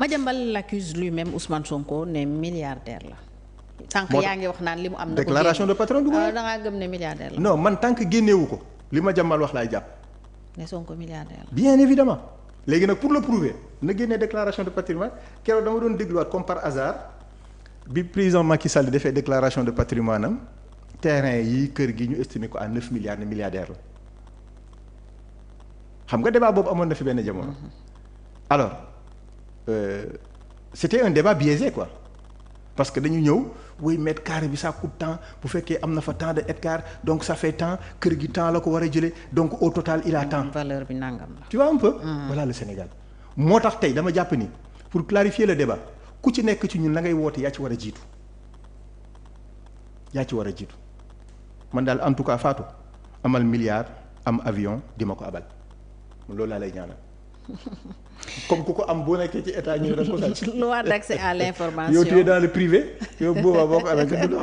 Madiambal l'accuse lui-même Ousmane Sonko ne milliardaire la. sànq yaa ngi wax naan li mu am na ko déclaration de patron du da ngaa gëm ne milliardaire la. non man tant que génneewu ko li Madiambal wax laay jàpp. ne Sonko milliardaire la. bien évidemment léegi nag pour le prouver na génnee déclaration de patrimoine keroog dama doon dégluwaat comme par hasard bi président Macky Sall defee déclaration de patrimoine am terrain yi kër gi ñu estimé ko à 9 milliards ne milliardaire la xam nga débat boobu amoon na fi benn jamono. alors c'était un débat biaisé quoi parce que dañu ñëw wuy mètre carré bi ça coûte tant bu fekkee am na fa tant de hectares donc ça fait tant kër gi tant la ko war a jëlee donc au total il a tant. valeur bi nangam la. tu vois un peu. Voilà le Sénégal moo tax tey dama jàpp ni pour clarifier le débat ku ci nekk ci ñun la ngay woote yaa ci war a jiitu man daal en tout cas Fatou amal milliard am avion di ma ko abal loolu laa lay ñaanal comme ku ko am boo nekkee ci état ñu rek ko sàcc. loi d'accès à l'information yow tu es dans le privé yow boobaa boo ko amee nga du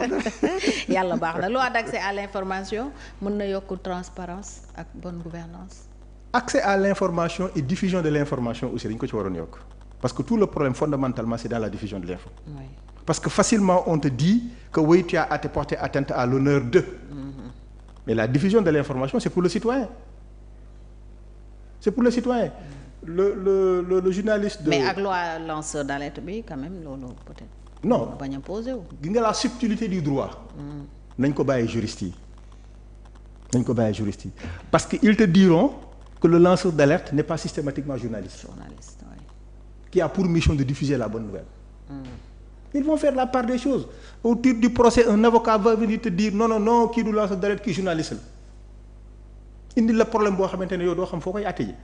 yàlla baax na loi d'accès à l'information mën na yokk transparence ak bonne gouvernance accès à l'information et diffusion de l'information aussi dañ ko ci waroon yokk parce que tout le problème fondamentalement c'est dans la diffusion de l'info. Oui. Parce que facilement on te dit que oui tu as porté atteinte à l'honneur de. Mais la diffusion de l'information c'est pour le citoyen. Le journaliste de. mais ak loi lanceur d'alerte bi quand même loolu peut-être. non bañ a posé wu. gi nga la subtilité du droit. nañ ko bàyyi juriste yi. parce que ils te diront que le lanceur d'alerte n'est pas systématiquement journaliste. Oui. Qui a pour mission de diffuser la bonne nouvelle. Ils vont faire la part des choses. Au titre du procès un avocat va venir te dire non kii du lanceur d'alerte kii journaliste la indi la problème boo xamante ne yow doo xam foo koy àtte ji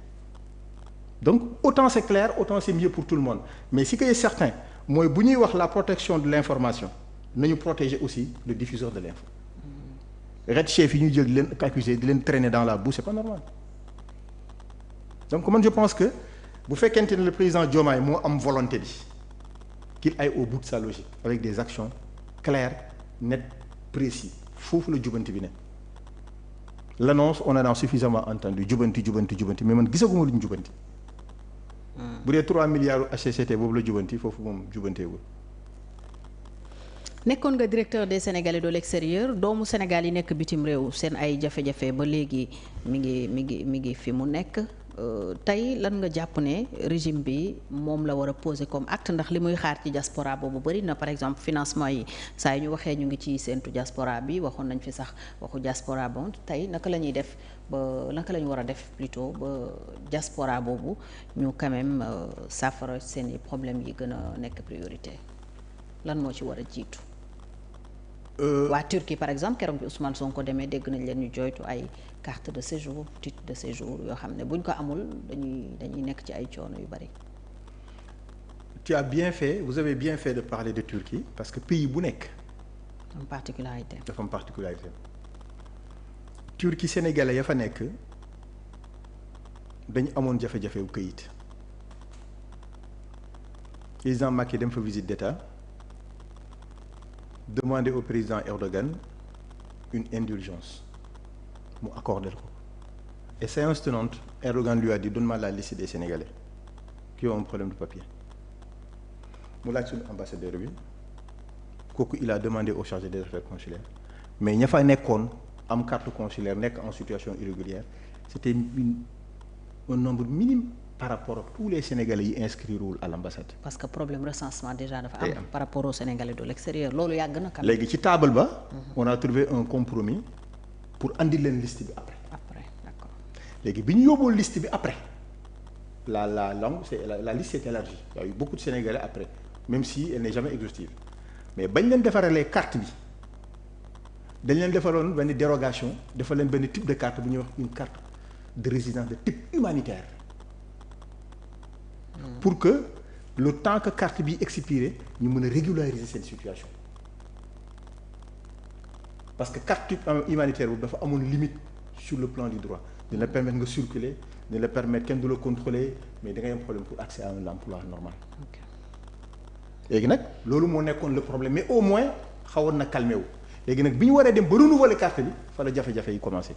donc autant c'est clair autant c'est mieux pour tout le monde mais ce qui est certain mooy bu ñuy wax la protection de l'information nañu protéger aussi le diffuseur de l'info. red chef yi ñuy jël di leen accuser di leen traîner dans la boue c'est pas normal donc man je pense que bu fekkente ne le président Diomaye moo am volonté bi qu'il aille au bout de sa logique avec des actions claires nettes précises foofu la jubanti bi ne l'annonce on en a suffisamment entendu jubanti mais man gisaguma lu ñu jubanti bu dee 3 milliards HCCT boobu la jubanti foofu moom jubanteegul. nekkoon nga directeur des Sénégalais de l'extérieur doomu Sénégal yi nekk bitim réew seen ay jafe-jafe ba léegi mi ngi fi mu nekk tey lan nga jàpp ne régime bi moom la war a poser comme acte ndax li muy xaar ci diaspora boobu bëri na par exemple financement yi saa yu ñu waxee ñu ngi ci séntu diaspora bi waxoon nañ fi sax waxu diaspora bon tey naka la ñuy def ba naka la ñu war a def plutôt ba diaspora boobu ñu quand même saafara seen i problèmes yi gën a nekk priorité lan moo ci war a jiitu. waa Turquie par exemple keroog bi Ousmane Sonko demee dégg nañ leen ñu jooytu ay carte de séjour titre de séjour yoo xam ne buñ ko amul dañuy nekk ci ay coono yu bari. Tu as bien fait vous avez bien fait de parler de Turquie parce que pays bu nekk. am particularité. dafa am particularité. Turquie sénégalais ya fa nekk dañu amoon jafe-jafe wu këyit président Macky dem fa visite d'État. Demander au président Erdogan une indulgence mu accordé ko et séance tenante Erdogan lui a dit donne-moi la liste des Sénégalais qui ont un problème de papier mu laaj suñu ambassadeur bi kooku il a demandé au chargé des affaires consulaires mais ña fa nekkoon am carte consulaire nekk en situation irrégulière c'était un nombre minime par rapport ak tous les Sénégalais yi inscrireul à l'ambassade. parce que problème recensement déjà dafa am par rapport aux Sénégalais de l'extérieur loolu yàgg na. léegi ci table ba. on a trouvé un compromis pour andi leen liste bi après. D'accord. léegi bi ñu yóbboo liste bi après la langue c'est la liste est élargie il y a eu beaucoup de Sénégalais après même si elle n'est jamais exhaustive mais bañ leen defaralee carte bi dañ leen defaroon benn dérogation defal leen benn type de carte bu ñuy wax une carte de résidence de type humanitaire. pour que le temps que carte bi expiré ñu mën a régulariser seen situation parce que carte humanitaire boobu dafa amoon limite sur le plan du droit dina permettre nga circuler dina permettre kenn du la contrôler mais da ngay am problème pour accès à un emploi normal. léegi nag loolu moo nekkoon le problème mais au moins xawoon na calmé wu léegi nag bi ñu waree dem ba renouveler carte bi fa la jafe-jafe yi commencé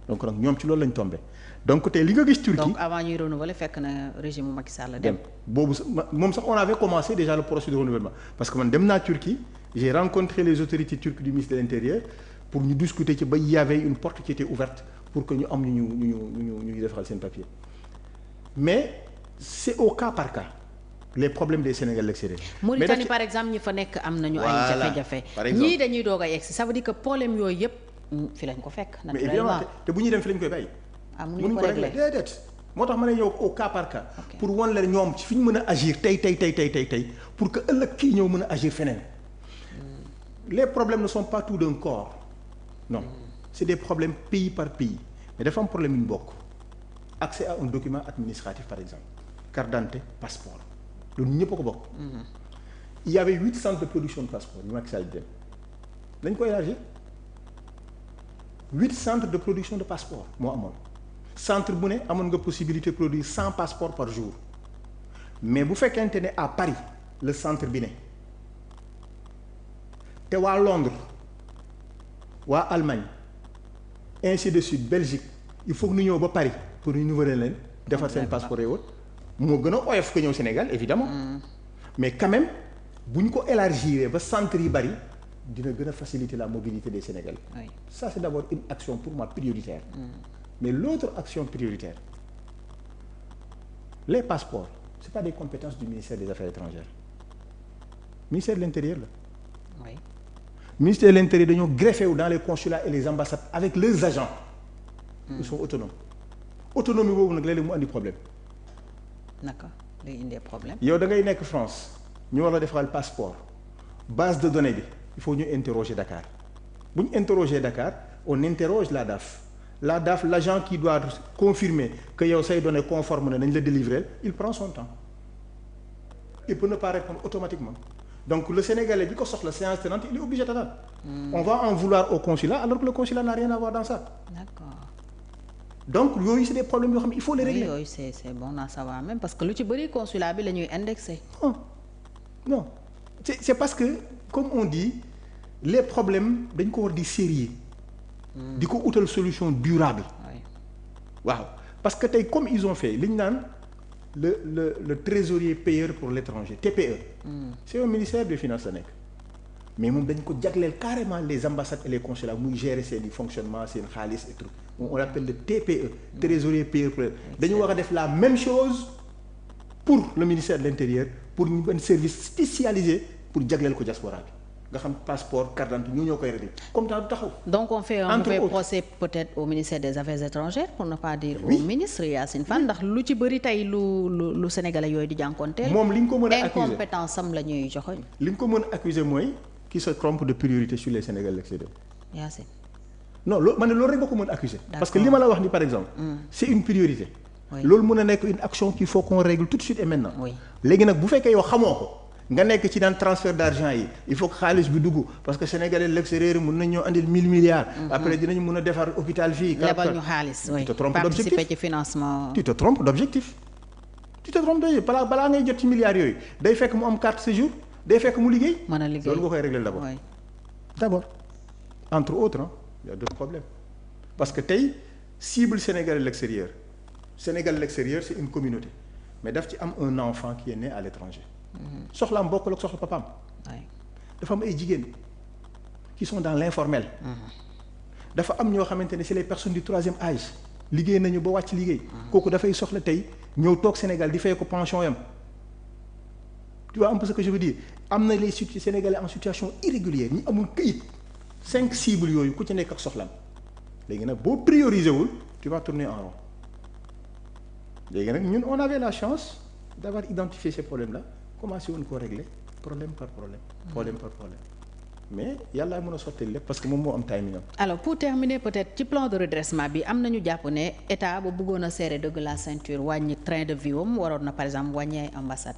donc nag ñoom ci loolu lañ tombé donc tey li nga gis Turquie donc avant ñuy renouveler fekk na régime mu Macky Sall dem boobu moom sax on avait commencé déjà le processus de renouvellement parce que man dem naa Turquie j'ai rencontré les autorités turques du ministère de l'Intérieur pour ñu discuter ci ba y avait une porte qui était ouverte pour que ñu am ñu defal seen papier mais c'est au cas par cas les problèmes des Sénégalais à l'extérieur. Mauritanie par exemple ñi fa nekk am nañu ay jafe-jafe ñii dañuy doog a yegsi ça veut dire que problème yooyu yëpp fi lañ ko fekk mais évidemment te bu ñuy dem fi lañ koy bàyyi mënuñu ko régler déedéet moo tax ma ne ñëw au cas par cas pour wan leen ñoom fi ñu mën a agir tey pour que ëllëg kii ñëw mën a agir feneen les problèmes ne sont pas tout d'un corps non c'est des problèmes pays par pays mais dafa am problème yu ñu bokk accès à un document administratif par exemple carte d'identité passeport loolu ñëpp a ko bokk il y avait 8 centres de production de passeport yu Macky Sall dem dañ ko élargir 8 centres de production de passeport moo amoon centre bu ne amoon nga possibilité produire 100 passeports par jour mais bu fekkente ne à Paris le centre bi ne te waa Londres waa Allemagne ainsi de suite Belgique il faut que ñu ñëw ba Paris pour ñu renouveler leen defar seen passeport et autres moo gën a oyof que ñëw Sénégal évidemment mais quand même bu ñu ko élargir ba centre yi bari dina gën a faciliter la mobilité des Sénégalais. Oui. Ça c'est d'abord une action pour moi prioritaire. Mais l'autre action prioritaire les passeports c'est pas des compétences du ministère des Affaires étrangères ministère de l'Intérieur la. Oui. Ministère de l'Intérieur dañoo greffé wu dans les consulats et les ambassades avec leurs agents. Ils sont autonomes. Autonomie boobu nag léeg-léeg mu andi problème. D'accord léegi indi problème. yow da ngay nekk France ñu war la defaral passeport base de données bi il faut ñu interroger Dakar bu ñu interroger Dakar on interroge la DAF l'agent qui doit confirmer que yow say données conformes na nañ la délivrer il prend son temps il peut ne pas répondre automatiquement donc le Sénégalais bi ko soxla séance tenante il est obligé d'attendre. On va en vouloir au consulat alors que le consulat n'a rien à voir dans ça. D'accord. Donc yooyu c'est des problèmes yoo xam ne il faut les régler. Yooyu c'est bon à savoir même parce que lu ci bëri consulat bi la ñuy indexé. Non c'est parce que comme on dit les problèmes dañ ko war di sérieux di ko utal solution durable. waaw parce que tey comme ils ont fait li ñu naan le trésorier payeur pour l'étranger TPE. C'est au ministère des finances la nekk mais moom dañ ko jagleel carrément les ambassades et les consulats muy gérer seen i fonctionnement seen xaalis et tout on l'appelle le TPE trésorier payeur pour dañu war a def la même chose pour le ministère de l'Intérieur pour ñu benn service spécialisé pour jagleel ko diaspora bi nga xam passeport carte d'identité ñoo koy régler comme ça du taxaw. Donc on fait un mauvais procès peut-être au ministère des Affaires étrangères pour ne pas dire au ministre Yacine Fall ndax lu ci bëri tey lu sénégalais yooyu di jànkoonteel. moom li nga ko mën a accuser incompétence am la ñuy joxoñ. li nga ko mën a accuser mooy qui se trompe de priorité sur les Sénégalais l'extérieur. Yacine. non loolu man ne loolu rek nga ko mën a accuser. Parce que li ma la wax ni par exemple. C'est une priorité. loolu mën a nekk une action qu'il faut qu'on règle tout de suite et maintenant. léegi nag bu fekkee yow xamoo ko. nga nekk ci daan transfert d'argent yi il faut que xaalis bi dugg parce que Sénégalais de l'extérieur mën nañu ñoo andil 1000 milliards. Après dinañu mën a defar hôpital fii. lebal ñu xaalis oui participer ci financement. Tu te trompes d'objectif. balaa ngay jot ci milliards yooyu day fekk mu am carte séjour day fekk mu liggéey. mën a liggéey loolu nga koy régler d'abord. Entre autres il y a d'autres problèmes parce que tey cible Sénégalais de l'extérieur Sénégalais de l'extérieur c'est une communauté mais daf ci am un enfant qui est né à l'étranger. soxlaam bokkul ak soxla papaam. dafa am ay jigéen qui sont dans l'informel. dafa am ñoo xamante ne c'est les personnes du troisième âge liggéey nañu ba wàcc liggéey. kooku dafay soxla tey ñëw toog Sénégal di fay ko pension yam. tu vois un peu ce que je veux dire am na les Sénégalais en situation irrégulière ñi amul këyit 5 cibles yooyu ku ci nekk ak soxlaam léegi nag boo prioriser wul tu vas tourner en rond léegi nag ñun on avait la chance d'avoir identifié ces problèmes-là. commencé woon koo régler problème par problème mais yàlla mën a sotti lépp parce que moom moo am timing am. Alors pour terminer peut-être ci plan de redressement bi am nañu jàpp ne état ba bëggoon a serrer dëgg la ceinture wàññi train de vie am waroon na par exemple wàññi ay ambassade